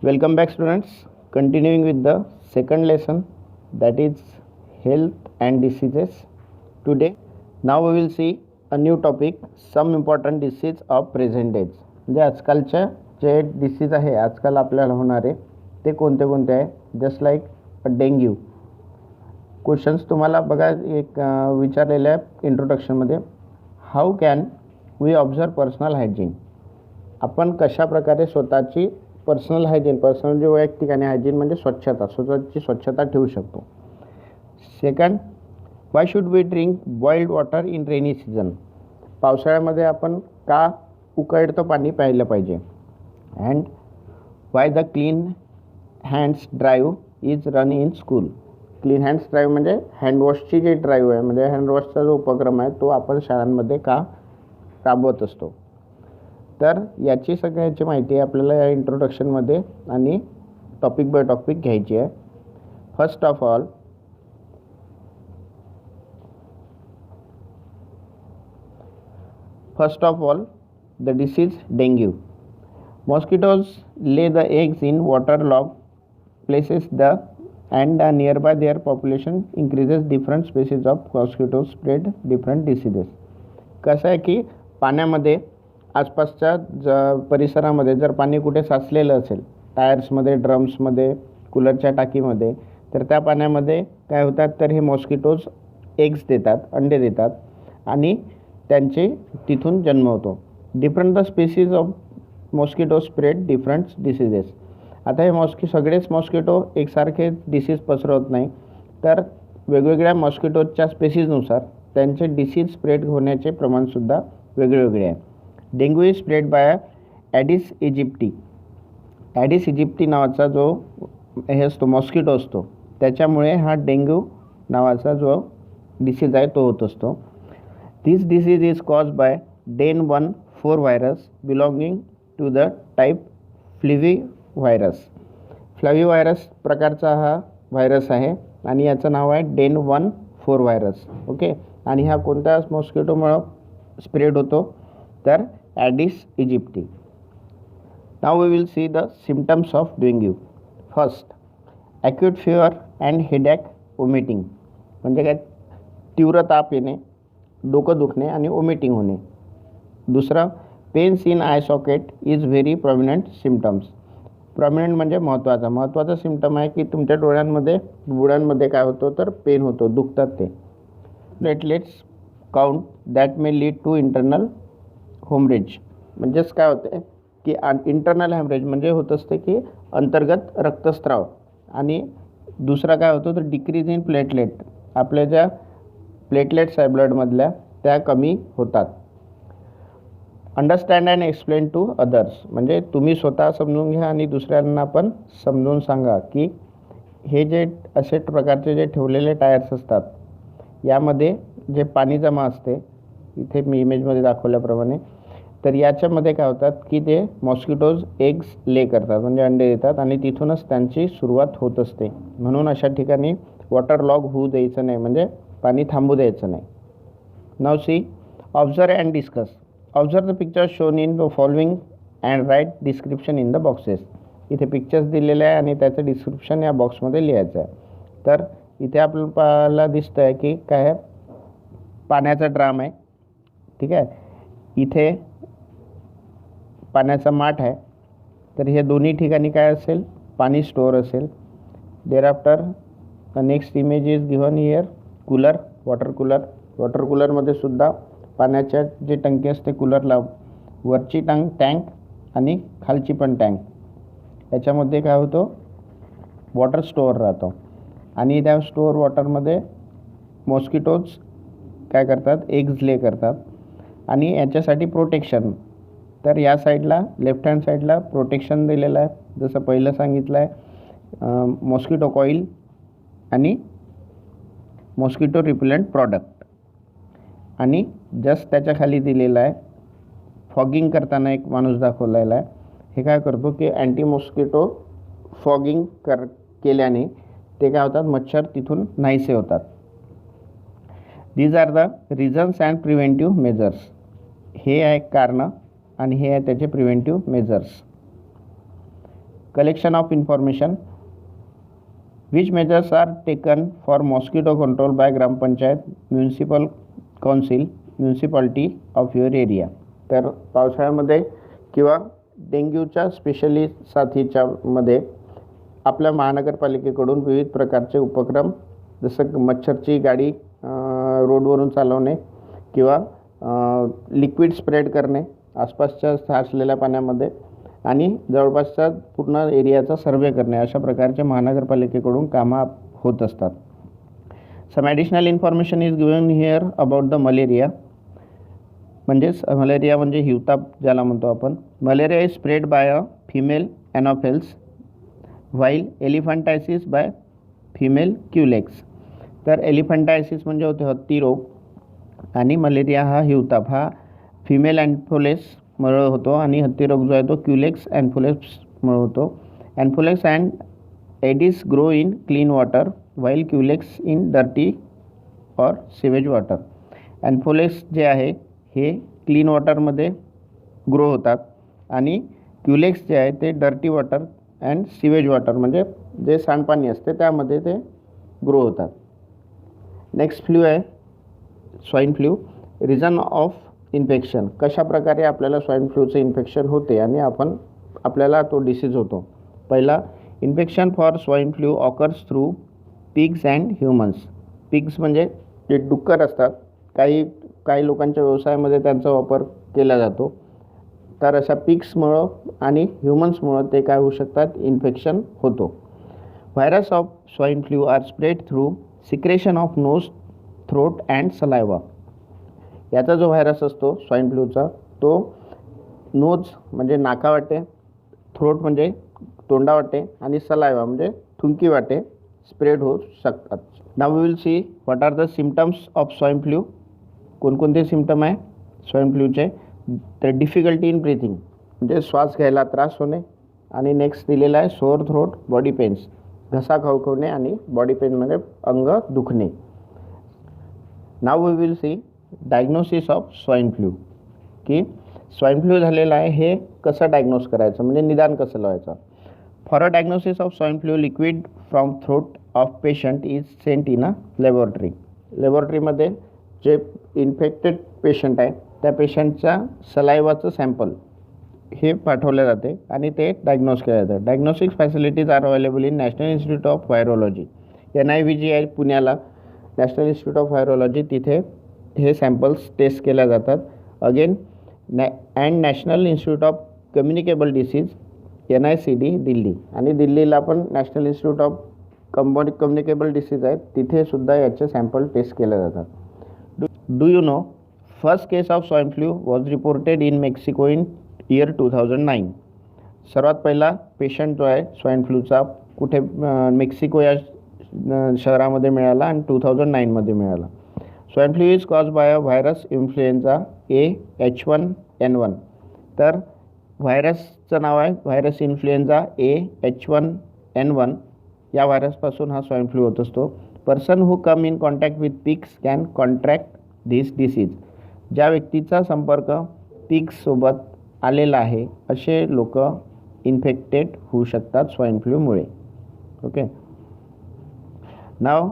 Welcome back, students. Continuing with the second lesson, that is health and diseases. Today, now we will see a new topic, some important disease of present days. म्हणजे आजकालच्या जे disease आहे आजकाल आपल्याला होणारे ते कोणते कोणते आहे. Just like dengue. क्वेश्चन्स तुम्हाला बघा एक विचारलेले आहे इंट्रोडक्शनमध्ये. How can we observe personal hygiene. आपण कशा प्रकारे स्वतःची पर्सनल हायजीन, पर्सनल जे वैयक्तिक आणि हायजीन म्हणजे स्वच्छता, स्वतःची स्वच्छता ठेवू शकतो. Second, why should we drink boiled water in rainy season. पावसाळ्यामध्ये आपण का उकळतं पाणी प्यायलं पाहिजे. And why the clean hands drive is run in school. Clean hands drive म्हणजे हँडवॉशची जी ड्राईव्ह आहे, म्हणजे हँडवॉशचा जो उपक्रम आहे तो आपण शाळांमध्ये का राबवत असतो. तर याची सगळ्याची माहिती आपल्याला या इंट्रोडक्शनमध्ये आणि टॉपिक बाय टॉपिक घ्यायची आहे. First of all the disease dengue. Mosquitoes lay the eggs in waterlogged places and nearby their population increases. Different species of mosquitoes spread different diseases. कसं आहे की पाण्यामध्ये आसपासच्या परिसरामध्ये जर पाणी कुठे साचलेलं असेल, टायर्समध्ये, ड्रम्समध्ये, कूलरच्या टाकीमध्ये, तर त्या पाण्यामध्ये काय होतात तर हे मॉस्किटोज एग्स देतात, अंडे देतात आणि त्यांचे तिथून जन्म होतो. Different the species of mosquito spread different diseases. आता हे सगळेच मॉस्किटो एकसारखे डिसीज पसरवत नाही, तर वेगवेगळ्या मॉस्किटोजच्या स्पेसीजनुसार त्यांचे डिसीज स्प्रेड होण्याचे प्रमाणसुद्धा वेगवेगळे आहे. Dengue is spread by Aedes aegypti. Aedes aegypti नावाचा जो हे असतो मॉस्किटो असतो, त्याच्यामुळे हा डेंग्यू नावाचा जो डिसीज आहे तो होत असतो. This disease is caused by DEN14 virus belonging to the type flavivirus. Flavivirus प्रकारचा हा व्हायरस आहे आणि याचं नाव आहे DEN14 व्हायरस. ओके. आणि हा कोणत्या मॉस्किटोमुळं स्प्रेड होतो तर Aedes aegypti. Now we will see the symptoms of dengue. First, acute fever and headache, vomiting. म्हणजे काय, तीव्र ताप येणे, डोकं दुखणे आणि वॉमिटिंग होणे. दुसरं, pains in eye socket is very prominent symptoms. Prominent म्हणजे महत्त्वाचा सिम्पटम आहे की तुमच्या डोळ्यांमध्ये काय होतं तर पेन होतो, दुखतात ते. Platelets count that may lead to internal haemorrhage. म्हणजेच काय होते की इंटरनल हॅमरेज म्हणजे होत असते की अंतर्गत रक्तस्राव. आणि दुसरा काय होतं तर डिक्रीज इन प्लेटलेट. आपल्या ज्या प्लेटलेट्स आहे ब्लडमधल्या त्या कमी होतात. Understand and explain to others. म्हणजे तुम्ही स्वतः समजून घ्या आणि दुसऱ्यांना पण समजून सांगा की हे जे असे प्रकारचे जे ठेवलेले टायर्स असतात यामध्ये जे पाणी जमा असते, इथे मी इमेजमध्ये दाखवल्याप्रमाणे, तर याच्यामध्ये काय होतात की ते मॉस्किटोज एग्स ले करतात, म्हणजे अंडे देतात आणि तिथूनच त्यांची सुरुवात होत असते. म्हणून अशा ठिकाणी वॉटर लॉग होऊ द्यायचं नाही, म्हणजे पाणी थांबू द्यायचं नाही. Now see, observe and discuss. Observe the pictures shown in the following and write description in the boxes. इथे पिक्चर्स दिलेले आहे आणि त्याचं डिस्क्रिप्शन या बॉक्समध्ये लिहायचं आहे. तर इथे आपल्याला दिसतं आहे की काय आहे, पाण्याचा ड्राम आहे, ठीक आहे. इथे पाण्याचा माठ आहे, तर हे दोन्ही ठिकाणी काय असेल, पाणी स्टोअर असेल. Thereafter the next image is given here, cooler, water cooler. Water कूलरमध्ये सुद्धा पाण्याच्या जे टंकी असते कूलरला, वरची टँक आणि खालची पण टँक, याच्यामध्ये काय होतं वॉटर स्टोअर राहतो. आणि त्या स्टोअर वॉटरमध्ये मॉस्किटोज काय करतात, एग्ज ले करतात. आणि याच्यासाठी प्रोटेक्शन, तर या साईडला लेफ्ट हँड साईडला प्रोटेक्शन दिलेलं आहे, जसं पहिलं सांगितलं आहे, मॉस्किटो कॉईल आणि मॉस्किटो रिपेलंट प्रॉडक्ट. आणि जस्ट त्याच्या खाली दिलेलं आहे फॉगिंग करताना एक माणूस दाखवलेला आहे. हे काय करतो की अँटी मॉस्किटो फॉगिंग केल्याने ते काय होतात, मच्छर तिथून नाहीसे होतात. These are the reasons and preventive measures. हे आहे कारणं आणि हे आहे त्याचे preventive measures. collection of information. Which measures are taken for mosquito control by Gram Panchayat, municipal council, municipality of your area? तर पावसाळ्यामध्ये किंवा डेंग्यूच्या स्पेशली साथीच्या मध्ये आपल्या महानगरपालिकेकडून विविध प्रकारचे उपक्रम, जसं मच्छरची गाडी रोडवरून चालवणे किंवा लिक्विड स्प्रेड करणे आसपासच्या साचलेल्या पाण्यामध्ये आणि जवळपासच्या पूर्ण एरियाचा सर्वे करणे, अशा प्रकारचे महानगरपालिकेकडून कामं होत असतात. Some additional information is given here about the malaria. म्हणजेच मलेरिया म्हणजे हिवताप ज्याला म्हणतो आपण. Malaria is spread by a female Anopheles while elephantiasis by female Culex. तर एलिफंटायसिस म्हणजे होते हत्ती रोग आणि मलेरिया हा हिवताप हा फिमेल ॲन्फोलेसमुळे होतो आणि हत्ती रोग जो आहे तो क्युलेक्स ॲन्फोलेसमुळे होतो. Anopheles and Aedes grow in clean water while Culex in dirty or sewage water. Anopheles जे आहे हे क्लीन वॉटरमध्ये ग्रो होतात आणि क्युलेक्स जे आहे ते dirty water and sewage water म्हणजे जे सांडपाणी असते त्यामध्ये ते ग्रो होतात. नेक्स्ट फ्लू आहे swine flu. Reason of infection. कशा प्रकारे आपल्याला स्वाईन फ्लूचं इन्फेक्शन होते आणि आपल्याला तो डिसीज होतो. पहिला, infection for swine flu occurs through pigs and humans. Pigs म्हणजे जे डुक्कर असतात, काही लोकांच्या व्यवसायामध्ये त्यांचा वापर केला जातो. तर अशा पिग्समुळं आणि ह्युमन्समुळं ते काय होऊ शकतात, इन्फेक्शन होतो. Virus of swine flu are spread through secretion of nose, throat and saliva. याचा जो व्हायरस असतो स्वाईन फ्लूचा तो नोज म्हणजे नाकावाटे, थ्रोट म्हणजे तोंडावाटे आणि सलायवा म्हणजे थुंकीवाटे स्प्रेड होऊ शकतात. Now we will see what are the symptoms of swine flu. कोणकोणते सिम्पटम आहे स्वाईन फ्लूचे. तर डिफिकल्टी इन ब्रीथिंग म्हणजे श्वास घ्यायला त्रास होणे आणि नेक्स्ट दिलेला आहे सोअर थ्रोट, बॉडी पेन्स, घसा खवखवणे आणि बॉडी पेन म्हणजे अंग दुखणे. Now we will see diagnosis of swine flu, की स्वाईन फ्लू झालेला आहे हे कसं डायग्नोस करायचं म्हणजे निदान कसं लावायचं. For a diagnosis of swine flu liquid from throat of patient is sent in a laboratory. लॅबोरेटरीमध्ये जे इन्फेक्टेड पेशंट आहे त्या पेशंटच्या सलायवाचं सॅम्पल हे पाठवले जाते आणि ते डायग्नोस केलं जातं. Diagnostic facilities are available in National Institute of Virology. NIVG आहे पुण्याला, नॅशनल इन्स्टिट्यूट ऑफ व्हायरोलॉजी, तिथे हे सॅम्पल्स टेस्ट केल्या जातात. Again and national Institute of communicable disease NICD Delhi, आणि दिल्लीला पण national Institute of communicable disease आहेत, तिथे सुद्धा याचे सॅम्पल टेस्ट केले जातात. Do you know first case of swine flu was reported in Mexico in year 2009. सर्वात पहिला पेशंट जो आहे स्वाईन फ्लूचा कुठे मेक्सिको या शहरामध्ये मिळाला आणि 2009मध्ये मिळाला. Swine flu is cause bye a virus influenza A H1N1. तर व्हायरसचं नाव आहे व्हायरस इन्फ्लुएन्झा A H1N1. या व्हायरसपासून हा स्वाईन फ्लू होत असतो. Person who come in contact with pigs can contract this disease. ज्या व्यक्तीचा संपर्क पिग्ससोबत आलेला आहे असे लोक इन्फेक्टेड होऊ शकतात स्वाईन फ्लूमुळे. Okay, now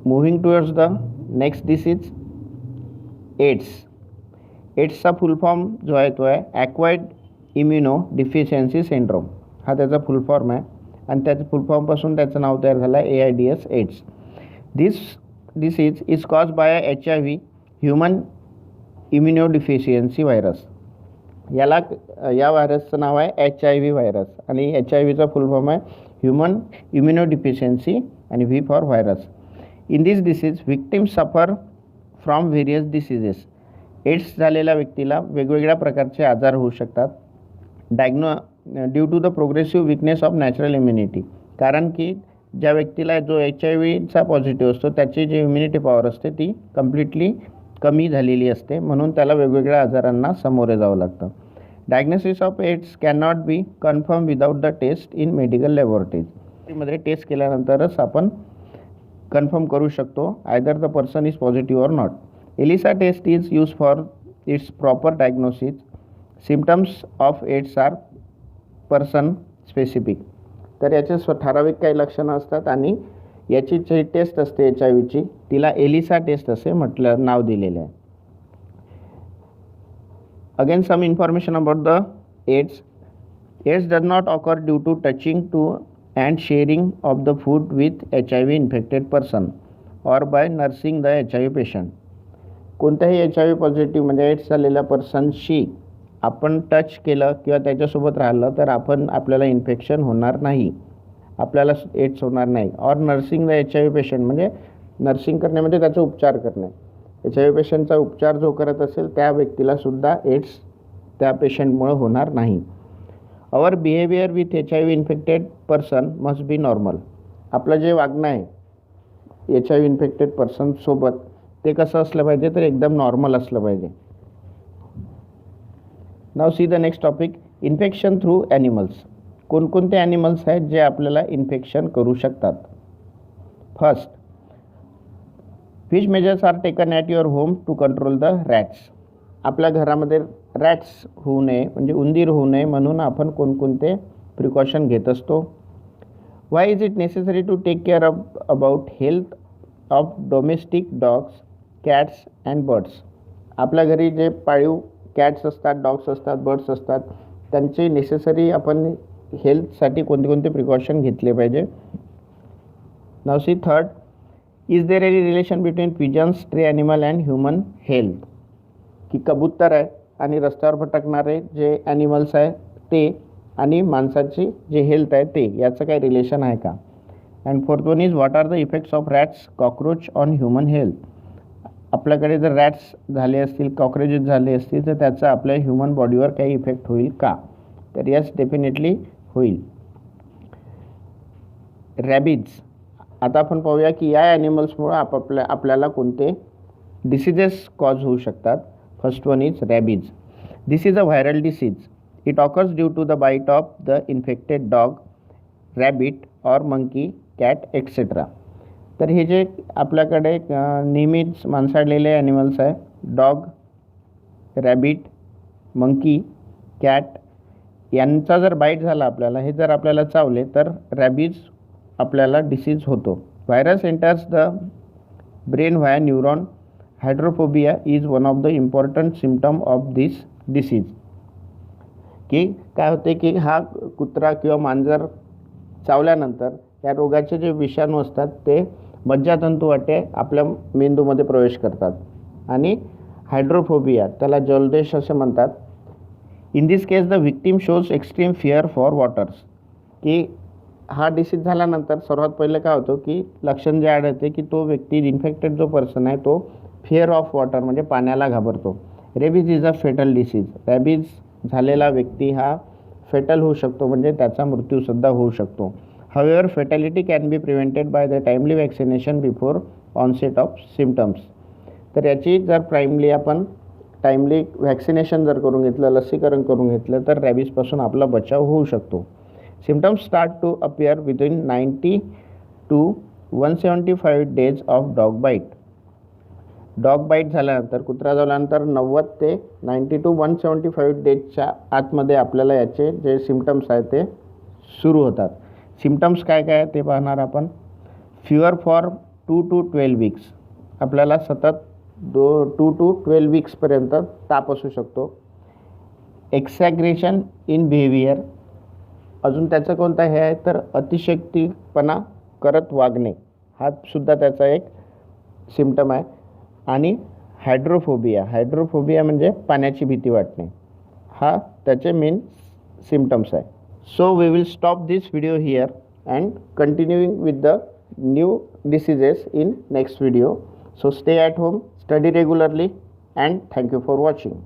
moving towards the next disease, AIDS. एड्सचा फुल फॉर्म जो आहे तो आहे ॲक्वायर्ड इम्युनो डिफिशियन्सी सिंड्रोम. हा त्याचा फुल फॉर्म आहे आणि त्याच्या फुल फॉर्मपासून त्याचं नाव तयार झालं आहे AIDS, AIDS. This disease is cause by HIV human immunodeficiency virus. या व्हायरसचं नाव आहे HIV व्हायरस आणि HIVचा फुल फॉर्म आहे ह्युमन इम्युनोडिफिशियन्सी आणि V for virus. In this disease victims suffer from various diseases. AIDS झालेल्या व्यक्तीला वेगवेगळ्या प्रकारचे आजार होऊ शकतात. Due to the progressive weakness of natural immunity. कारण की ज्या व्यक्तीला जो HIV पॉझिटिव्ह असतो त्याची जी इम्युनिटी पॉवर असते ती कम्प्लिटली कमी झालेली असते, म्हणून त्याला वेगवेगळ्या आजारांना सामोरे जावं लागतं. Diagnosis of AIDS can not be confirm without the test in medical laboratories. मध्ये टेस्ट केल्यानंतरच आपण कन्फर्म करू शकतो either the person is positive or not. ELISA test is use for its proper diagnosis. Symptoms of AIDS are person specific. तर याचे ठराविक काही लक्षणं असतात आणि याची जी टेस्ट असते HIV ची तिला एलिसा टेस्ट असे नाव दिलेले आहे. Again some information about the AIDS. AIDS does not occur due to touching to and sharing of the food with HIV infected person or by nursing the HIV patient. कोणत्याही HIV positive म्हणजे AIDS झालेल्या पर्सनशी आपण touch केलं किंवा त्याच्यासोबत राहिलं तर आपल्याला इन्फेक्शन होणार नाही, आपल्याला एड्स होणार नाही. Or nursing the HIV patient म्हणजे नर्सिंग करणे म्हणजे त्याचा उपचार करणे. HIV पेशंटचा उपचार जो करत असेल त्या व्यक्तीला सुद्धा एड्स त्या पेशंटमुळे होणार नाही. Our behaviour with HIV infected person must be normal. आपलं जे वागणं आहे HIV इन्फेक्टेड पर्सनसोबत ते कसं असलं पाहिजे तर एकदम नॉर्मल असलं पाहिजे. Now see the next topic. Infection through animals. कोणकोणते ॲनिमल्स आहेत जे आपल्याला इन्फेक्शन करू शकतात. First, which measures are taken at your home to control the rats. आपल्या घरामध्ये रॅट्स होऊ नये म्हणजे उंदीर होऊ नये म्हणून आपण कोणकोणते प्रिकॉशन घेत असतो. Why is it necessary to take care about health of domestic dogs, cats and birds. आपल्या घरी जे पाळीव कॅट्स असतात, डॉग्स असतात, बर्ड्स असतात त्यांचे नेसेसरी आपण हेल्थसाठी कोणते कोणते प्रिकॉशन घेतले पाहिजे. Now see third, is there any relation between pigeons, stray animal and human health. की कबूतर आहे आणि रस्त्यावर भटकणारे जे ॲनिमल्स आहे ते आणि माणसाची जे हेल्थ आहे ते याचं काही रिलेशन आहे का. And fourth one is what are the effects of rats, cockroach on human health. आपल्याकडे जर रॅट्स झाले असतील, कॉकरोचेस झाले असतील तर त्याचा आपल्या ह्युमन बॉडीवर काही इफेक्ट होईल का. तर यस, डेफिनेटली होईल. रॅबिज. आता आपण पाहूया की या ॲनिमल्समुळं आपल्याला कोणते डिसीजेस कॉज होऊ शकतात. First one is rabies. This is a viral disease. It occurs due to the bite of the infected dog, rabbit or monkey, cat etcetera. तर हे जे आपल्याकडे नेहमीच माणसाळलेले ॲनिमल्स आहे, डॉग, रॅबिट, मंकी, कॅट यांचा जर बाईट झाला आपल्याला, हे जर आपल्याला चावले तर रॅबिज आपल्याला डिसीज होतो. Virus enters the brain via neuron. Hydrophobia is one of the important symptom of this disease. की काय होते की हा कुत्रा किंवा मांजर चावल्यानंतर या रोगाचे जे विषाणू असतात ते मज्जातंतुवाटे आपल्या मेंदूमध्ये प्रवेश करतात आणि हायड्रोफोबिया त्याला जलदेश असे म्हणतात. In this case the victim shows extreme fear for waters. की हा डिसीज झाल्यानंतर सर्वात पहिले काय होतं की लक्षण जे आढळते की तो व्यक्ती इन्फेक्टेड जो पर्सन आहे तो फिअर ऑफ वॉटर म्हणजे पाण्याला घाबरतो. Rabies is a fatal disease. Rabies झालेला व्यक्ती हा फेटल होऊ शकतो म्हणजे त्याचा मृत्यूसुद्धा होऊ शकतो. However, fatality can be prevented by the timely vaccination before onset of symptoms. तर याची जर टाईमली व्हॅक्सिनेशन जर करून घेतलं, लसीकरण करून घेतलं तर रॅबीजपासून आपला बचाव होऊ शकतो. Symptoms start to appear within 90 to 175 days of dog bite. Dog bite झाल्यानंतर, कुत्रा झाल्यानंतर 90 ते 90 to 175 डेजच्या आतमध्ये आपल्याला याचे जे सिम्पटम्स आहेत ते सुरू होतात. सिम्पटम्स काय काय ते पाहणार आपण. Fever for 2 to 12 weeks. आपल्याला सतत 2 to 12 वीक्सपर्यंत ताप असू शकतो. Exaggeration in behaviour. अजून त्याचं कोणतं हे आहे तर अतिशयोक्तीपणा करत वागणे हा सुद्धा त्याचा एक सिम्पटम आहे. आणि हायड्रोफोबिया म्हणजे पाण्याची भीती वाटणे हा त्याचे मेन सिम्पटम्स आहे. So we will stop this video here and continuing with the new diseases in next video. So stay at home, study regularly and thank you for watching.